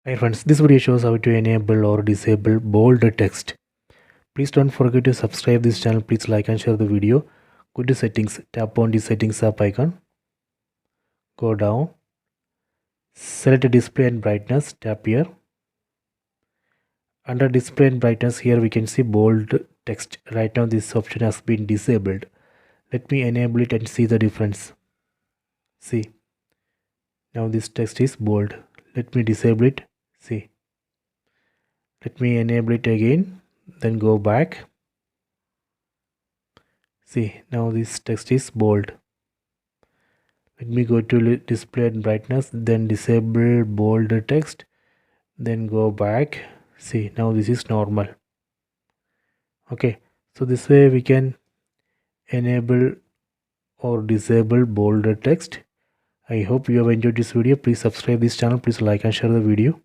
Hi friends, this video shows how to enable or disable bold text. Please don't forget to subscribe this channel. Please like and share the video. Go to settings, tap on the settings app icon. Go down, select display and brightness, tap here. Under display and brightness here we can see bold text. Right now this option has been disabled. Let me enable it and see the difference. See, now this text is bold. Let me disable it. See, let me enable it again, then go back. See, now this text is bold. Let me go to display and brightness, then disable bold text, then go back. See, now this is normal. Okay, so this way we can enable or disable bold text. I hope you have enjoyed this video. Please subscribe this channel. Please like and share the video.